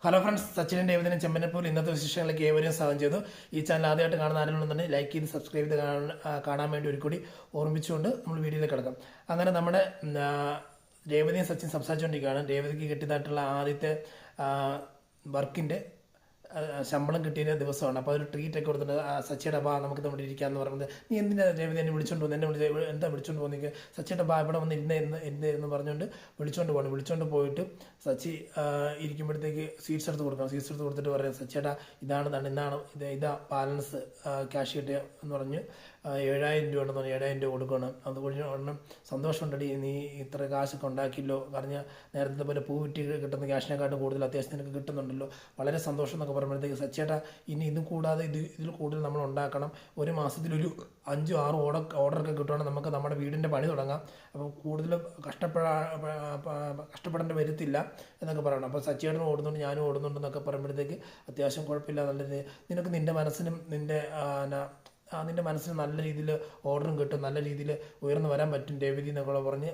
Hello friends, സച്ചിനും ഡേവിഡിനും ചെമ്മനപ്പൂർ ഇന്നത്തെ വിശേഷങ്ങളിലേക്ക് ഏവരെയും സ്വാഗതം ചെയ്തു. ഈ ചാനൽ ആദ്യമായിട്ട് കാണുന്ന ആരെങ്കിലും ലൈക്ക് ചെയ്ത് സബ്സ്ക്രൈബ് ചെയ്ത് കാണാൻ വേണ്ടി ഒരു കൂടി ഓർമ്മിച്ചുകൊണ്ട് നമ്മൾ വീഡിയോയിലേക്ക് കിടക്കാം. അങ്ങനെ നമ്മുടെ രേവതിയും സച്ചിൻ സംസാരിച്ചുകൊണ്ടിരിക്കുകയാണ്. രേവതിക്ക് കിട്ടിയതായിട്ടുള്ള ആദ്യത്തെ വർക്കിൻ്റെ ശമ്പളം കിട്ടിയ ദിവസമാണ്. അപ്പോൾ ഒരു ട്രീറ്റ് ഒക്കെ കൊടുത്തിട്ട് സച്ചിയുടെ ബാ നമുക്ക് ഇവിടെ ഇരിക്കാമെന്ന് പറയുന്നത്. നീ എന്തിനാ രേവതി എന്നെ വിളിച്ചോണ്ട് പോകുന്നത്, എന്നെ എന്താ വിളിച്ചോണ്ട് പോകുന്നെങ്കിൽ സച്ചിയുടെ ബാ ഇവിടെ വന്ന് എന്ന് പറഞ്ഞുകൊണ്ട് വിളിച്ചോണ്ട് പോയിട്ട് സച്ചി ഇരിക്കുമ്പോഴത്തേക്ക് സ്വീറ്റ്സ് എടുത്ത് കൊടുക്കണം. സ്വീറ്റ്സ് എടുത്ത് കൊടുത്തിട്ട് പറയാം, സച്ചിയുടെ ഇതാണ് ഇതാ ബാലൻസ് ക്യാഷ് കിട്ടിയ എന്ന് പറഞ്ഞ് 7,000 രൂപ ഉണ്ടെന്ന് പറഞ്ഞു. 7,000 രൂപ കൊടുക്കണം. അതുകൊണ്ട് ഒരെണ്ണം സന്തോഷമുണ്ടടി, നീ ഇത്ര കാശൊക്കെ ഉണ്ടാക്കിയല്ലോ, പറഞ്ഞ നേരത്തെ പോലെ പൂവിറ്റി കിട്ടുന്ന ക്യാഷിനെക്കാട്ടും കൂടുതൽ അത്യാവശ്യം നിനക്ക് കിട്ടുന്നുണ്ടല്ലോ, വളരെ സന്തോഷം എന്നൊക്കെ പറയുമ്പോഴത്തേക്ക് സച്ചേട്ടാ ഇനി ഇതും കൂടാതെ ഇതിൽ കൂടുതൽ നമ്മൾ ഉണ്ടാക്കണം. ഒരു മാസത്തിലൊരു 5-6 ഓർഡറൊക്കെ കിട്ടുവാണെങ്കിൽ നമുക്ക് നമ്മുടെ വീടിൻ്റെ പണി തുടങ്ങാം. അപ്പോൾ കൂടുതൽ കഷ്ടപ്പെടേണ്ടി വരത്തില്ല എന്നൊക്കെ പറയണം. അപ്പോൾ സച്ചേട്ടനും ഓടുന്നുണ്ട്, ഞാനും ഓടുന്നുണ്ടെന്നൊക്കെ പറയുമ്പോഴത്തേക്ക് അത്യാവശ്യം കുഴപ്പമില്ല, നല്ല നിനക്ക് നിൻ്റെ മനസ്സിനും നിൻ്റെ മനസ്സിന് നല്ല രീതിയിൽ ഓർഡറും കിട്ടും, നല്ല രീതിയിൽ ഉയർന്നു വരാൻ പറ്റും രേവതി എന്നൊക്കെ പറഞ്ഞ്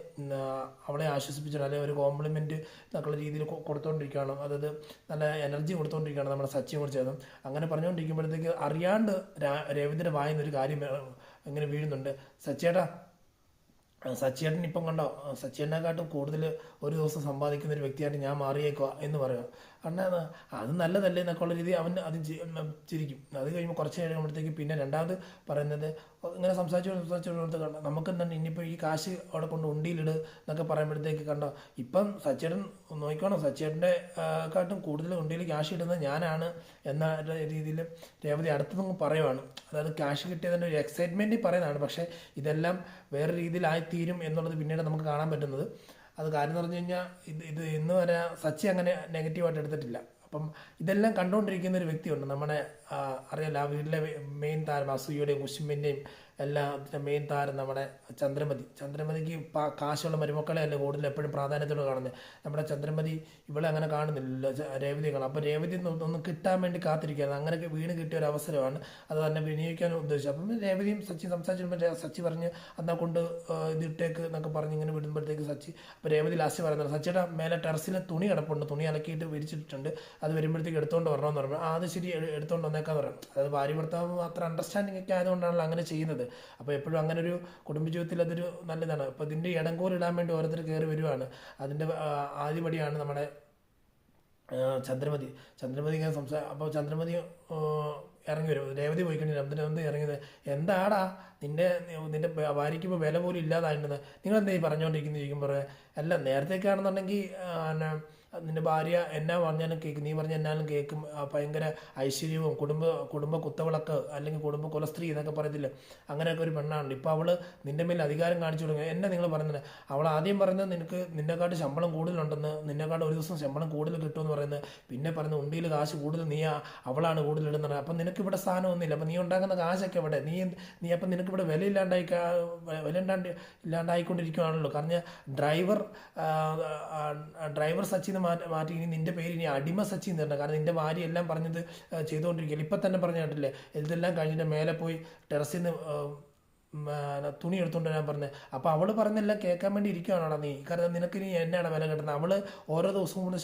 അവളെ ആശ്വസിപ്പിച്ചിട്ട് അല്ലെങ്കിൽ ഒരു കോംപ്ലിമെൻറ്റ് എന്നൊക്കെയുള്ള രീതിയിൽ കൊടുത്തുകൊണ്ടിരിക്കുകയാണ്. അതായത് നല്ല എനർജി കൊടുത്തുകൊണ്ടിരിക്കുകയാണ് നമ്മുടെ സച്ചിയെ കുറിച്ച്. അങ്ങനെ പറഞ്ഞുകൊണ്ടിരിക്കുമ്പോഴത്തേക്ക് അറിയാണ്ട് രേവതിയുടെ വായിന്നൊരു കാര്യം ഇങ്ങനെ വീഴുന്നുണ്ട്. സച്ചിയേട്ടൻ ഇപ്പം കണ്ടോ, സച്ചിയേട്ടനെക്കാട്ടും കൂടുതൽ ഒരു ദിവസം സമ്പാദിക്കുന്ന ഒരു വ്യക്തിയായിട്ട് ഞാൻ മാറിയേക്കുക എന്ന് പറയുക. കാരണം അത് നല്ലതല്ലേ എന്നൊക്കെ ഉള്ള രീതി അവൻ അത് ചിരിക്കും. അത് കഴിയുമ്പോൾ കുറച്ച് കഴിയുമ്പോഴത്തേക്ക് പിന്നെ രണ്ടാമത് പറയുന്നത് ഇങ്ങനെ സംസാരിച്ചു കണ്ടോ, നമുക്ക് എന്താണ് ഇനിയിപ്പോൾ ഈ കാശ് അവിടെ കൊണ്ട് ഉണ്ടിയിലിട് എന്നൊക്കെ പറയുമ്പോഴത്തേക്ക് കണ്ടോ, ഇപ്പം സച്ചിയേട്ടൻ നോക്കിക്കോണം, സച്ചിയേട്ടൻ്റെ കാട്ടും കൂടുതൽ ഉണ്ടിയിൽ ക്യാഷ് ഇടുന്നത് ഞാനാണ് എന്ന രീതിയിൽ രേവതി അടുത്തതും പറയുവാണ്. അതായത് ക്യാഷ് കിട്ടിയതിൻ്റെ ഒരു എക്സൈറ്റ്മെൻറ്റിൽ പറയുന്നതാണ്. പക്ഷേ ഇതെല്ലാം വേറെ രീതിയിലായിത്തീരും എന്നുള്ളത് പിന്നീട് നമുക്ക് കാണാൻ പറ്റുന്നത്. അത് കാര്യം എന്ന് പറഞ്ഞു കഴിഞ്ഞാൽ ഇത് ഇന്ന് വരെ സച്ചി അങ്ങനെ നെഗറ്റീവായിട്ട് എടുത്തിട്ടില്ല. അപ്പം ഇതെല്ലാം കണ്ടുകൊണ്ടിരിക്കുന്ന ഒരു വ്യക്തിയുണ്ട് നമ്മുടെ അറിയാലോ, ആ വീട്ടിലെ മെയിൻ താരം അസൂയയുടെയും കുശുമ്പിൻ്റെയും എല്ലാത്തിൻ്റെ മെയിൻ താരം നമ്മുടെ ചന്ദ്രമതിക്ക് കാശുള്ള മരുമക്കളെ അല്ല കൂടുതൽ എപ്പോഴും പ്രാധാന്യത്തോടെ കാണുന്നത്. നമ്മുടെ ചന്ദ്രമതി ഇവളെ അങ്ങനെ കാണുന്നില്ല, രേവതി കാണും. അപ്പോൾ രേവതി ഒന്ന് കിട്ടാൻ വേണ്ടി കാത്തിരിക്കുകയാണ്. അങ്ങനെയൊക്കെ വീണ് കിട്ടിയ ഒരു അവസരമാണ്, അത് തന്നെ വിനിയോഗിക്കാൻ ഉദ്ദേശിച്ചു. അപ്പം രേവതിയും സച്ചി സംസാരിച്ചിരുമ്പോൾ സച്ചി പറഞ്ഞ് എന്നാൽ കൊണ്ട് ഇതിട്ടേക്ക് എന്നൊക്കെ പറഞ്ഞ് ഇങ്ങനെ വിടുമ്പോഴത്തേക്ക് അപ്പോൾ രേവതി ലാസ്റ്റ് പറയുന്നത്, സച്ചിയുടെ മേലെ ടെറസിൽ തുണി കിടപ്പുണ്ട്, തുണി അലക്കിയിട്ട് വിരിച്ചിട്ടുണ്ട്, അത് വരുമ്പോഴത്തേക്ക് എടുത്തുകൊണ്ട് വരണമെന്ന് പറഞ്ഞു. അത് ശരി, എടുത്തുകൊണ്ട് വന്നേക്കാന്ന് പറഞ്ഞു. അതായത് ഭാര്യ ഭർത്താവ് അത്ര അണ്ടർസ്റ്റാൻഡിങ് ഒക്കെ ആയതുകൊണ്ടാണല്ലോ അങ്ങനെ ചെയ്യുന്നത്. അപ്പോൾ എപ്പോഴും അങ്ങനെ ഒരു കുടുംബജീവിതത്തിൽ അതൊരു നല്ലതാണ്. അപ്പോൾ ഇതിൻ്റെ ഇടങ്കോലിടാൻ വേണ്ടി ഓരോരുത്തർ കയറി വരുവാണ്. അതിൻ്റെ ആദ്യപടിയാണ് നമ്മുടെ ചന്ദ്രമതി ഇങ്ങനെ അപ്പോൾ ചന്ദ്രമതി ഇറങ്ങി വരും. രേവതി പോയിക്കൊണ്ടിരുന്നു. ചന്ദ്രമതി ഇറങ്ങിയത്, എന്താടാ നിന്റെ ഭാര്യയ്ക്ക് ഇപ്പോൾ വില പോലും ഇല്ലാതായിട്ടുണ്ടെന്ന് നിങ്ങളെന്താ ഈ പറഞ്ഞുകൊണ്ടിരിക്കുമ്പോൾ പറയാം. അല്ല, നേരത്തേക്കാണെന്നുണ്ടെങ്കിൽ നിന്റെ ഭാര്യ എന്നാ പറഞ്ഞാലും കേൾക്കും, നീ പറഞ്ഞ എന്നാലും കേൾക്കും, ഭയങ്കര ഐശ്വര്യവും കുടുംബ കുത്തവിളക്ക് അല്ലെങ്കിൽ കുടുംബ കുലസ്ത്രീ എന്നൊക്കെ പറയത്തില്ല, അങ്ങനെയൊക്കെ ഒരു പെണ്ണാണ്. ഇപ്പോൾ അവൾ നിന്റെ മേൽ അധികാരം കാണിച്ചു തുടങ്ങി. എന്നെ നിങ്ങൾ പറയുന്നത്, അവൾ ആദ്യം പറയുന്നത് നിന്നെക്കാട്ട് ശമ്പളം കൂടുതലുണ്ടെന്ന്, നിന്നെക്കാട്ട് ഒരു ദിവസം ശമ്പളം കൂടുതൽ കിട്ടുമെന്ന് പറയുന്നത്, പിന്നെ പറയുന്നത് ഉണ്ടിയിൽ കാശ് കൂടുതൽ അവളാണ് കൂടുതൽ ഇടുന്നത്. അപ്പം നിനക്ക് ഇവിടെ സ്ഥാനമൊന്നുമില്ല, അപ്പം നീ ഉണ്ടാക്കുന്ന കാശൊക്കെ ഇവിടെ നീ അപ്പം നിനക്ക് ഇവിടെ വില ഇല്ലാണ്ടായിക്കൊണ്ടിരിക്കുകയാണല്ലോ. കാരണം ഡ്രൈവർ സച്ചിൻ മാറ്റി ഇനി നിന്റെ പേര് ഇനി അടിമ സച്ചി എന്ന് തരണം. കാരണം നിന്റെ ഭാര്യ എല്ലാം പറഞ്ഞത് ചെയ്തുകൊണ്ടിരിക്കുകയില്ല. ഇപ്പം തന്നെ പറഞ്ഞു കേട്ടില്ലേ, ഇതെല്ലാം കഴിഞ്ഞിട്ട് മേലെ പോയി ടെറസിൽ നിന്ന് തുണി എടുത്തുകൊണ്ട് ഞാൻ പറഞ്ഞത്. അപ്പോൾ അവൾ പറഞ്ഞെല്ലാം കേൾക്കാൻ വേണ്ടി ഇരിക്കുകയാണോ നീ? കാരണം നിനക്ക് ഇനി എന്നാണ് വില കിട്ടുന്നത്? അവൾ ഓരോ ദിവസവും കൊണ്ട്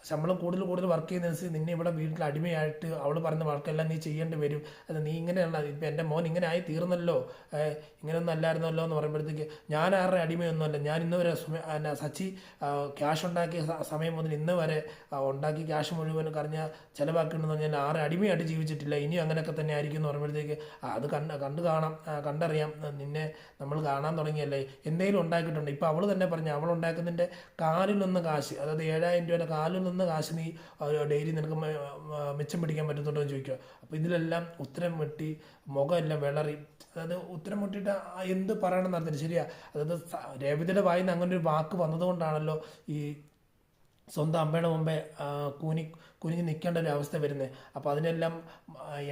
ശമ്പളം കൂടുതൽ വർക്ക് ചെയ്യുന്നതനുസരിച്ച് നിന്നെ ഇവിടെ വീട്ടിൽ അടിമയായിട്ട് അവൾ പറയുന്ന വർക്കെല്ലാം നീ ചെയ്യേണ്ടി വരും. അത് നീ ഇങ്ങനെയല്ല, ഇപ്പം എൻ്റെ മോൻ ഇങ്ങനെ ആയി തീർന്നല്ലോ, ഇങ്ങനെയൊന്നും അല്ലായിരുന്നല്ലോ എന്ന് പറയുമ്പോഴത്തേക്ക് ഞാൻ ആരുടെ അടിമയൊന്നുമല്ല. ഞാൻ ഇന്ന് വരെ സച്ചി ക്യാഷ് ഉണ്ടാക്കിയ സമയം മുതൽ ഇന്ന് വരെ ഉണ്ടാക്കി ക്യാഷ് മുഴുവൻ ചിലവാക്കിയിട്ടുണ്ടെന്ന് പറഞ്ഞാൽ ആരെ അടിമയായിട്ട് ജീവിച്ചിട്ടില്ല, ഇനിയും അങ്ങനെയൊക്കെ തന്നെ ആയിരിക്കും എന്ന് പറയുമ്പോഴത്തേക്ക് അത് കണ്ടറിയാം, നിന്നെ നമ്മൾ കാണാൻ തുടങ്ങിയല്ലേ, എന്തെങ്കിലും ഉണ്ടാക്കിയിട്ടുണ്ട്. ഇപ്പോൾ അവൾ തന്നെ പറഞ്ഞു, അവൾ ഉണ്ടാക്കുന്നതിൻ്റെ കാലിലൊന്ന് കാശ്, അതായത് 7,000 രൂപയുടെ കാലിൽ നിന്ന് കാശ് നീ ഡെയിലി നിനക്ക് മിച്ചം പിടിക്കാൻ പറ്റുന്നുണ്ടോ എന്ന് ചോദിക്കുക. അപ്പോൾ ഇതിലെല്ലാം ഉത്തരം വെട്ടി മുഖമെല്ലാം വിളറി, അതായത് ഉത്തരം മുട്ടിയിട്ട് എന്ത് പറയണമെന്ന് അറിഞ്ഞില്ല. ശരിയാ, അതായത് രേവതിയുടെ വായിൽ നിന്ന് അങ്ങനെ ഒരു വാക്ക് വന്നതുകൊണ്ടാണല്ലോ ഈ സ്വന്തം അമ്മയുടെ മുമ്പേ കുനിഞ്ഞ് നിൽക്കേണ്ട ഒരു അവസ്ഥ വരുന്നത്. അപ്പോൾ അതിനെല്ലാം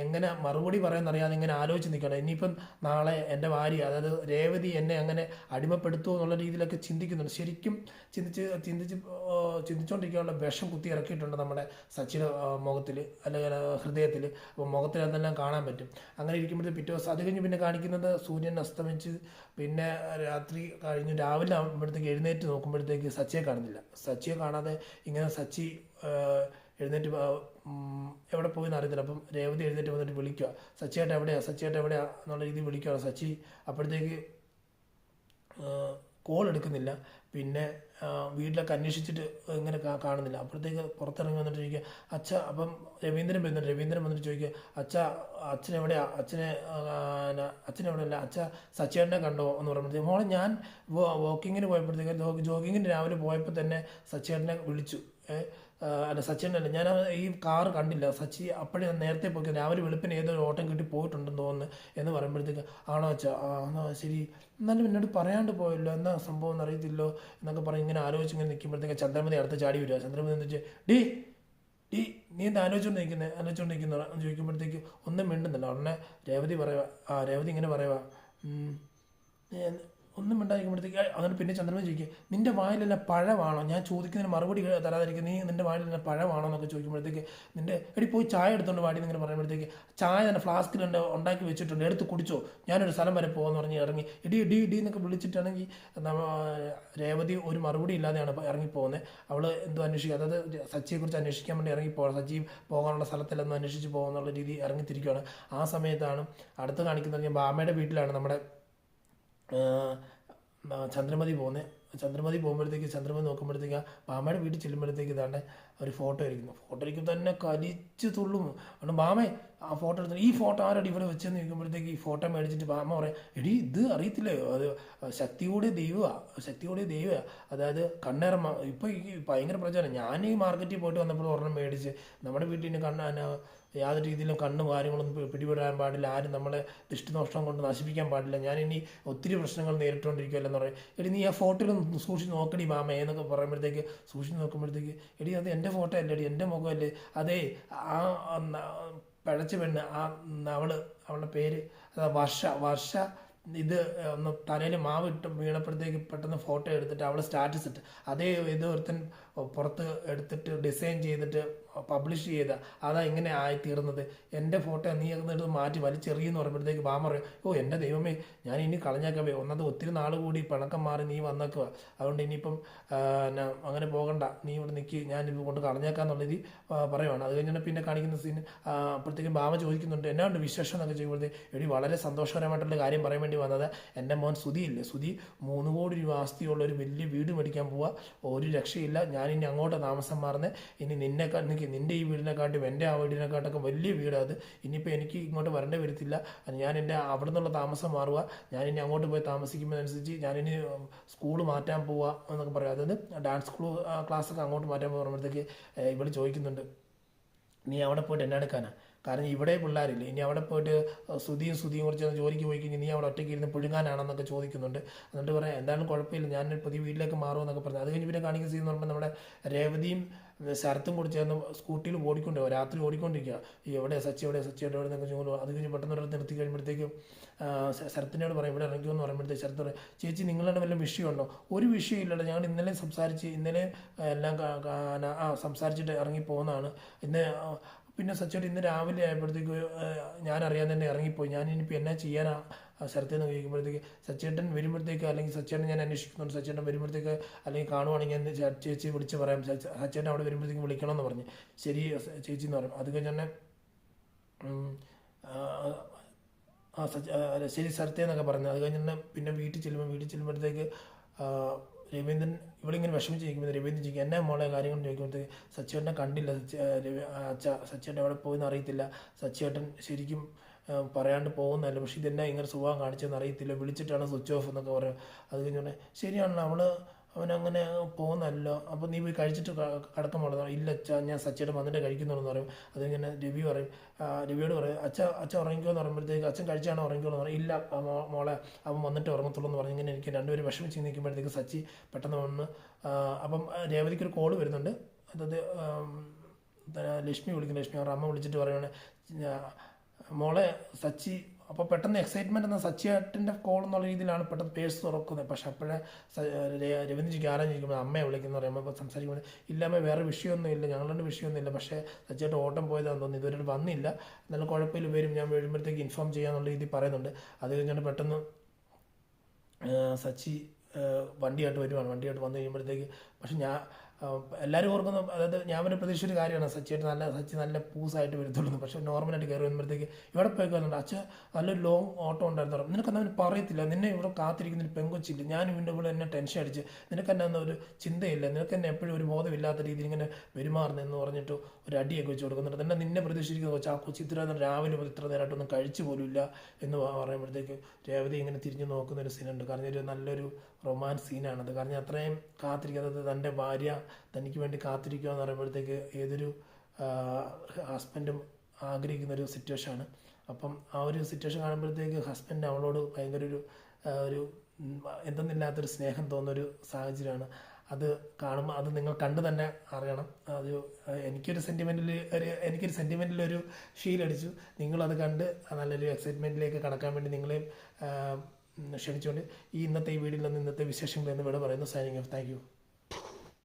എങ്ങനെ മറുപടി പറയാമെന്നറിയാതെ ഇങ്ങനെ ആലോചിച്ച് നിൽക്കണം. ഇനിയിപ്പം നാളെ എൻ്റെ അതായത് രേവതി എന്നെ അങ്ങനെ അടിമപ്പെടുത്തുമോ എന്നുള്ള രീതിയിലൊക്കെ ചിന്തിക്കുന്നുണ്ട്. ശരിക്കും ചിന്തിച്ചുകൊണ്ടിരിക്കാനുള്ള വിഷം കുത്തി ഇറക്കിയിട്ടുണ്ട് നമ്മുടെ സച്ചിയുടെ മുഖത്തിൽ അല്ലെങ്കിൽ ഹൃദയത്തിൽ. അപ്പോൾ മുഖത്തിൽ അതെല്ലാം കാണാൻ പറ്റും. അങ്ങനെ ഇരിക്കുമ്പോഴത്തേക്ക് പിറ്റേ ദിവസം അത് കഴിഞ്ഞ് പിന്നെ കാണിക്കുന്നത് സൂര്യൻ അസ്തമിച്ച് പിന്നെ രാത്രി കഴിഞ്ഞ് രാവിലെ ആകുമ്പോഴത്തേക്ക് എഴുന്നേറ്റ് നോക്കുമ്പോഴത്തേക്ക് സച്ചിയെ കാണുന്നില്ല. സച്ചിയെ കാണാതെ ഇങ്ങനെ സച്ചി എഴുന്നേറ്റ് എവിടെ പോയി എന്ന് അറിയത്തില്ല. അപ്പം രേവതി എഴുന്നേറ്റ് വന്നിട്ട് വിളിക്കുക, സച്ചിയായിട്ട് എവിടെയാ, സച്ചിയായിട്ട് എവിടെയാ എന്നുള്ള രീതിയിൽ വിളിക്കുകയാണ്. സച്ചി അപ്പോഴത്തേക്ക് കോൾ എടുക്കുന്നില്ല. പിന്നെ വീട്ടിലൊക്കെ അന്വേഷിച്ചിട്ട് ഇങ്ങനെ കാണുന്നില്ല. അപ്പോഴത്തേക്ക് പുറത്തിറങ്ങി വന്നിട്ട് ചോദിക്കുക അച്ഛ. അപ്പം രവീന്ദ്രൻ വരുന്നുണ്ട്. രവീന്ദ്രൻ വന്നിട്ട് ചോദിക്കുക അച്ഛനെവിടെയാ, അച്ഛനെവിടെയല്ല അച്ഛ സച്ചിയേട്ടനെ കണ്ടോ എന്ന് പറയുമ്പോഴത്തേക്ക് മോളെ ഞാൻ വാക്കിങ്ങിന് പോയപ്പോഴത്തേക്ക് ജോഗിങ്ങിന് രാവിലെ പോയപ്പോൾ തന്നെ സച്ചിയേട്ടനെ വിളിച്ചു. അല്ല സച്ചിനല്ല, ഞാൻ ഈ കാറ് കണ്ടില്ല. സച്ചി അപ്പോഴേ നേരത്തെ പോയി രാവിലെ വെളുപ്പിന് ഏതൊരു ഓട്ടം കിട്ടി പോയിട്ടുണ്ടെന്ന് തോന്നുന്നു എന്ന് പറയുമ്പോഴത്തേക്ക് ആണോ അച്ഛാ, ആണോ ശരി, എന്നാലും എന്നോട് പറയാണ്ട് പോയല്ലോ, എന്നാ സംഭവം എന്ന് അറിയത്തില്ലോ എന്നൊക്കെ പറഞ്ഞ് ഇങ്ങനെ ആലോചിച്ച് ഇങ്ങനെ നിൽക്കുമ്പോഴത്തേക്ക് ചന്ദ്രമതി അടുത്ത് ചാടി വരിക. ചന്ദ്രമതി എന്ന് വെച്ചാൽ ഡീ നീ എന്താ ആലോചിച്ചുകൊണ്ടിരിക്കുന്ന ചോദിക്കുമ്പോഴത്തേക്ക് ഒന്നും മിണ്ടുന്നില്ല. ഉടനെ രേവതി പറയുക, രേവതി ഇങ്ങനെ പറയുക, ഒന്നും മിണ്ടായിരിക്കുമ്പോഴത്തേക്ക് അങ്ങനെ പിന്നെ ചന്ദ്രമതി ചോദിക്കുക നിൻ്റെ വായിലെല്ലാം പഴമാണോ, ഞാൻ ചോദിക്കുന്നതിന് മറുപടി തരാതിരിക്കും, നീ നിൻ്റെ വായിലെല്ലാം പഴമാണോ എന്നൊക്കെ ചോദിക്കുമ്പോഴത്തേക്ക് എടി പോയി ചായ എടുത്തുകൊണ്ട് വാടി എന്നിങ്ങനെ പറയുമ്പോഴത്തേക്ക് ചായ തന്നെ ഫ്ലാസ്കിലുണ്ട് ഉണ്ടാക്കി വെച്ചിട്ടുണ്ട്, എടുത്ത് കുടിച്ചോ, ഞാനൊരു സ്ഥലം വരെ പോകുമെന്ന് പറഞ്ഞ് ഇറങ്ങി ഡി എന്നൊക്കെ വിളിച്ചിട്ടാണെങ്കിൽ രേവതി ഒരു മറുപടി ഇല്ലാതെയാണ് ഇറങ്ങിപ്പോകുന്നത്. അവൾ എന്തോ അന്വേഷിക്കുക, അതായത് സച്ചിയെക്കുറിച്ച് അന്വേഷിക്കാൻ വേണ്ടി ഇറങ്ങിപ്പോകണം, സച്ചി പോകാനുള്ള സ്ഥലത്തെല്ലാം അന്വേഷിച്ച് പോകുന്നുള്ള രീതി ഇറങ്ങിത്തിരിക്കുകയാണ്. ആ സമയത്താണ് അടുത്ത് കാണിക്കുന്നത് ബാമയുടെ വീട്ടിലാണ് നമ്മുടെ ചന്ദ്രമതി പോകുമ്പോഴത്തേക്ക് ചന്ദ്രമതി നോക്കുമ്പോഴത്തേക്ക് ബാമയുടെ വീട്ടിൽ ചെല്ലുമ്പോഴത്തേക്ക് ഇതാണ്ട് ഒരു ഫോട്ടോ ഇരിക്കുമ്പോൾ തന്നെ കലിച്ച് തുള്ളും. അതുകൊണ്ട് ബാമേ ആ ഫോട്ടോ എടുത്ത് ഈ ഫോട്ടോ ആരോട് ഇവിടെ വെച്ചെന്ന് ചോദിക്കുമ്പോഴത്തേക്ക് ഈ ഫോട്ടോ മേടിച്ചിട്ട് ബാമ പറയാം എടി ഇത് അറിയത്തില്ലയോ, അത് ശക്തി കൂടിയ ദൈവമാണ്, അതായത് കണ്ണേറമ്മ. ഇപ്പോൾ ഈ ഭയങ്കര പ്രചാരം. ഞാൻ ഈ മാർക്കറ്റിൽ പോയിട്ട് വന്നപ്പോൾ ഒരെണ്ണം മേടിച്ച് നമ്മുടെ വീട്ടിൽ യാതൊരു രീതിയിലും കണ്ണും കാര്യങ്ങളൊന്നും പിടിപെടാൻ പാടില്ല, ആരും നമ്മളെ ദൃഷ്ടിനോഷ്ടം കൊണ്ട് നശിപ്പിക്കാൻ പാടില്ല, ഞാനിനി ഒത്തിരി പ്രശ്നങ്ങൾ നേരിട്ടുകൊണ്ടിരിക്കുമല്ലെന്ന് പറയും. എടി നീ ആ ഫോട്ടോയിലൊന്ന് സൂക്ഷിച്ച് നോക്കടി മാമ എന്നൊക്കെ പറയുമ്പോഴത്തേക്ക് സൂക്ഷിച്ച് നോക്കുമ്പോഴത്തേക്ക് എടി അത് എൻ്റെ ഫോട്ടോ അല്ലേ, എൻ്റെ മുഖമല്ലേ, അതേ ആ പിഴച്ച പെണ്ണ്, അവളുടെ പേര് വർഷ ഇത് ഒന്ന് തലയിൽ മാവ് ഇട്ട് വീണപ്പോഴത്തേക്ക് പെട്ടെന്ന് ഫോട്ടോ എടുത്തിട്ട് അവൾ സ്റ്റാറ്റസ് ഇട്ട് അതേ ഇത് ഒരുത്തൻ പുറത്ത് എടുത്തിട്ട് ഡിസൈൻ ചെയ്തിട്ട് പബ്ലിഷ് ചെയ്ത അതാ ഇങ്ങനെ ആയിത്തീർന്നത്. എൻ്റെ ഫോട്ടോ നീ എടുത്ത് മാറ്റി വലിച്ചെറിയെന്ന് പറയുമ്പോഴത്തേക്ക് ബാമ പറയും എൻ്റെ ദൈവമേ ഞാൻ ഇനി കളഞ്ഞേക്കവേ, ഒന്നത് ഒത്തിരി നാൾ കൂടി പിണക്കം മാറി നീ വന്നേക്കുക, അതുകൊണ്ട് ഇനിയിപ്പം അങ്ങനെ പോകണ്ട, നീ ഇവിടെ നിൽക്കി, ഞാനിപ്പോൾ കൊണ്ട് കളഞ്ഞേക്കാന്നുള്ള രീതി പറയുവാണ്. അത് കഴിഞ്ഞാൽ പിന്നെ കാണിക്കുന്ന സീൻ അപ്പോഴത്തേക്കും ബാമ ചോദിക്കുന്നുണ്ട് എന്നാണ്ട് വിശേഷം എന്നൊക്കെ ചെയ്യുമ്പോഴത്തേക്ക് എടി വളരെ സന്തോഷകരമായിട്ടുള്ള കാര്യം പറയാൻ വേണ്ടി വന്നത്, എൻ്റെ മോൻ സുധിയില്ലേ, സുധി 3 കോടി രൂപ ആസ്തിയുള്ള ഒരു വലിയ വീട് മേടിക്കാൻ പോവുക, ഒരു രക്ഷയില്ല, ഞാനിനി അങ്ങോട്ട് താമസം മാറുന്നത്, ഇനി നിൻ്റെ ഈ വീടിനെക്കാട്ടും എൻ്റെ ആ വീടിനെക്കാട്ടൊക്കെ വലിയ വീടാണ് അത്, ഇനിയിപ്പോൾ എനിക്ക് ഇങ്ങോട്ട് വരേണ്ടി വരത്തില്ല, ഞാൻ എൻ്റെ അവിടെ നിന്നുള്ള താമസം മാറുക, ഞാനിനി അങ്ങോട്ട് പോയി താമസിക്കുമ്പോഴനുസരിച്ച് ഞാനിനി സ്കൂൾ മാറ്റാൻ പോവുക എന്നൊക്കെ പറയാം, അതായത് ഡാൻസ് ക്ലാസ്സൊക്കെ അങ്ങോട്ട് മാറ്റാൻ പോകുമ്പോഴത്തേക്ക് ഇവിടെ ചോദിക്കുന്നുണ്ട് നീ അവിടെ പോയിട്ട് എന്നെ എടുക്കാനാണ്, കാരണം ഇവിടെ പിള്ളേരില്ല, ഇനി അവിടെ പോയിട്ട് സുധിയും കുറിച്ച് ജോലിക്ക് പോയി കഴിഞ്ഞാൽ നീ അവിടെ ഒറ്റയ്ക്ക് ഇരുന്ന് പുഴുങ്ങാനാണെന്നൊക്കെ ചോദിക്കുന്നുണ്ട്. എന്നിട്ട് പറയാം എന്തായാലും കുഴപ്പമില്ല, ഞാൻ പുതിയ വീട്ടിലേക്ക് മാറുമെന്നൊക്കെ പറഞ്ഞു. അത് കഴിഞ്ഞ് പിന്നെ കാണിക്കുന്ന സീൻ എന്ന് പറയുമ്പോൾ നമ്മുടെ രേവതിയും ശരത്തും കൂടി ചേർന്ന് സ്കൂട്ടിയിൽ രാത്രി ഓടിക്കൊണ്ടിരിക്കുക, സച്ചി എവിടെ എന്നൊക്കെ ചോദിക്കും. അത് കഴിഞ്ഞ് പെട്ടെന്ന് ഒരിടത്ത് നിർത്തി കഴിയുമ്പോഴത്തേക്കും ശരത്തിനോട് പറയും ഇവിടെ ഇറങ്ങിക്കുമെന്ന് പറയുമ്പോഴത്തേക്ക് ശരത്ത് പറയും ചേച്ചി നിങ്ങളുടെ വല്ല വിഷയമുണ്ടോ, ഒരു വിഷയമില്ലല്ലോ, ഞങ്ങൾ ഇന്നലെ എല്ലാം സംസാരിച്ചിട്ട് ഇറങ്ങി പോകുന്നതാണ്, പിന്നെ സച്ചേട്ടൻ ഇന്ന് രാവിലെ ആയപ്പോഴത്തേക്ക് ഞാൻ അറിയാൻ തന്നെ ഇറങ്ങിപ്പോയി, ഞാൻ ഇനിയിപ്പോൾ എന്നാ ചെയ്യാനാ ശരത്തെന്ന് ചോദിക്കുമ്പോഴത്തേക്ക് സച്ചേട്ടൻ വരുമ്പോഴത്തേക്ക് അല്ലെങ്കിൽ സച്ചേട്ടൻ ഞാൻ അന്വേഷിക്കുന്നുണ്ട്, സച്ചേട്ടൻ വരുമ്പോഴത്തേക്ക് അല്ലെങ്കിൽ കാണുവാണെങ്കിൽ ഞാൻ ചേച്ചി വിളിച്ച് പറയാം, സച്ചേട്ടൻ അവിടെ വരുമ്പോഴത്തേക്കും വിളിക്കണമെന്ന് പറഞ്ഞ് ശരി ചേച്ചി എന്ന് പറയും. അത് കഴിഞ്ഞ് തന്നെ ശരി ശരത്തേ എന്നൊക്കെ പറഞ്ഞു. അത് കഴിഞ്ഞ് തന്നെ പിന്നെ വീട്ടിൽ ചെല്ലുമ്പോഴത്തേക്ക് രവീന്ദ്രൻ ഇവിടെ ഇങ്ങനെ വിഷമിച്ചിരിക്കുമ്പോൾ രവീന്ദ്രൻ ചോദിക്കും എന്നെ മോളെ കാര്യങ്ങൾ ചോദിക്കുമ്പോഴത്തേക്ക് സച്ചേട്ടനെ കണ്ടില്ല, സച്ചേട്ടൻ എവിടെ പോയെന്ന് അറിയത്തില്ല, സച്ചേട്ടൻ ശരിക്കും പറയാണ്ട് പോകുന്നതല്ല, പക്ഷേ ഇതെന്നെ ഇങ്ങനെ സ്വഭാവം കാണിച്ചതെന്ന് അറിയത്തില്ല, വിളിച്ചിട്ടാണ് സ്വിച്ച് ഓഫ് എന്നൊക്കെ പറയും. അത് കഴിഞ്ഞോടെ ശരിയാണല്ലോ അവനങ്ങനെ പോകുന്നല്ലോ, അപ്പോൾ നീ പോയി കഴിച്ചിട്ട് കിടക്കുമ്പോൾ ഇല്ല അച്ഛാ ഞാൻ സച്ചേട്ടൻ വന്നിട്ട് കഴിക്കുന്നുള്ളൂ പറയും. അതിങ്ങനെ രവിയോട് പറയും അച്ഛ ഉറങ്ങിക്കോ എന്ന് പറയുമ്പോഴത്തേക്ക് അച്ഛൻ കഴിച്ചാണോ ഉറങ്ങിക്കോ എന്ന് പറയും. ഇല്ല മോളെ അവൻ വന്നിട്ട് ഉറങ്ങത്തുള്ളൂ എന്ന് പറഞ്ഞ് ഇങ്ങനെ എനിക്ക് രണ്ടുപേരും വിഷമിച്ച് നിൽക്കുമ്പോഴത്തേക്ക് സച്ചി പെട്ടെന്ന് വന്ന് അപ്പം രേവതിക്കൊരു കോള് വരുന്നുണ്ട്, അതായത് ലക്ഷ്മി അവരുടെ അമ്മ വിളിച്ചിട്ട് പറയുകയാണ് മോളെ സച്ചി. അപ്പോൾ പെട്ടെന്ന് എക്സൈറ്റ്മെൻറ്റ് എന്ന സച്ചിയേട്ടൻ്റെ കോൾ എന്നുള്ള രീതിയിലാണ് പെട്ടെന്ന് പേഴ്സ് തുറക്കുന്നത്. പക്ഷെ അപ്പോഴേ രവീന്ദ്രജിക്ക് ആരാൻ ചോദിക്കുമ്പോൾ അമ്മയെ വിളിക്കുന്നു പറയുമ്പോൾ ഇപ്പോൾ സംസാരിക്കുമ്പോൾ ഇല്ലാമ്മ വേറെ വിഷയമൊന്നുമില്ല, ഞങ്ങളുടെ വിഷയമൊന്നുമില്ല, പക്ഷേ സച്ചിയേട്ടൻ ഓട്ടം പോയതാണെന്ന് തോന്നുന്നു, ഇതുവരെ വന്നില്ല, എന്നാലും കുഴപ്പമില്ല വരും, ഞാൻ വരുമ്പോഴത്തേക്ക് ഇൻഫോം ചെയ്യാന്നുള്ള രീതിയിൽ പറയുന്നുണ്ട്. അത് കഴിഞ്ഞാൽ പെട്ടെന്ന് സച്ചി വണ്ടിയായിട്ട് വന്നു കഴിയുമ്പോഴത്തേക്ക് പക്ഷെ എല്ലാവരും ഓർക്കുന്നു, അതായത് ഞാൻ ഒരു പ്രതീക്ഷിച്ച ഒരു കാര്യമാണ് സച്ചി നല്ല പൂസായിട്ട് വരത്തുള്ളൂ. പക്ഷേ നോർമലായിട്ട് കയറി വരുമ്പോഴത്തേക്ക് ഇവിടെ പോയി കയറുന്നുണ്ട്, അച്ഛൻ നല്ലൊരു ലോങ് ഓട്ടം ഉണ്ടായിരുന്നു. നിനക്കെന്താ അവന് പറയത്തില്ല, നിന്നെ ഇവിടെ കാത്തിരിക്കുന്ന ഒരു പെങ്കൊച്ചില്ല, ഞാൻ ഇവൻ്റെ ഇവിടെ എന്നെ ടെൻഷൻ അടിച്ച്, നിനക്കെന്നാ ഒരു ചിന്തയില്ല, നിനക്കെന്നെ എപ്പോഴും ഒരു ബോധമില്ലാത്ത രീതിയിൽ ഇങ്ങനെ പെരുമാറുന്നെന്ന് പറഞ്ഞിട്ട് ഒരു അടിയൊക്കെ വെച്ച് കൊടുക്കുന്നുണ്ട്. തന്നെ നിന്നെ പ്രതീക്ഷിക്കുന്ന കൊച്ചു, ആ കൊച്ചി ഇത്ര നേരം രാവിലെ മുതൽ ഇത്ര നേരമായിട്ടൊന്നും കഴിച്ചു പോലുമില്ല എന്ന് പറയുമ്പോഴത്തേക്ക് രേവതി ഇങ്ങനെ തിരിഞ്ഞ് നോക്കുന്ന ഒരു സീനുണ്ട്. കാരണം ഒരു നല്ലൊരു റൊമാൻസ് സീനാണത്. കാരണം അത്രയും കാത്തിരിക്കുന്നത്, തൻ്റെ ഭാര്യ തനിക്ക് വേണ്ടി കാത്തിരിക്കുക എന്ന് പറയുമ്പോഴത്തേക്ക് ഏതൊരു ഹസ്ബൻഡും ആഗ്രഹിക്കുന്ന ഒരു സിറ്റുവേഷനാണ്. അപ്പം ആ ഒരു സിറ്റുവേഷൻ കാണുമ്പോഴത്തേക്ക് ഹസ്ബൻഡ് അവളോട് ഭയങ്കര ഒരു എന്തെന്നില്ലാത്തൊരു സ്നേഹം തോന്നുന്നൊരു സാഹചര്യമാണ്. അത് കാണുമ്പോൾ അത് നിങ്ങൾ കണ്ടു തന്നെ അറിയണം. അത് എനിക്കൊരു സെൻറ്റിമെൻറ്റിലൊരു ഫീൽ അടിച്ചു. നിങ്ങളത് കണ്ട് നല്ലൊരു എക്സൈറ്റ്മെൻറ്റിലേക്ക് കടക്കാൻ വേണ്ടി നിങ്ങളെയും ക്ഷണിച്ചുകൊണ്ട് ഈ വീഡിയോയിൽ നിന്ന് ഇന്നത്തെ വിശേഷങ്ങൾ എന്ന് ഇവിടെ പറയുന്നു. Signing off. Thank you.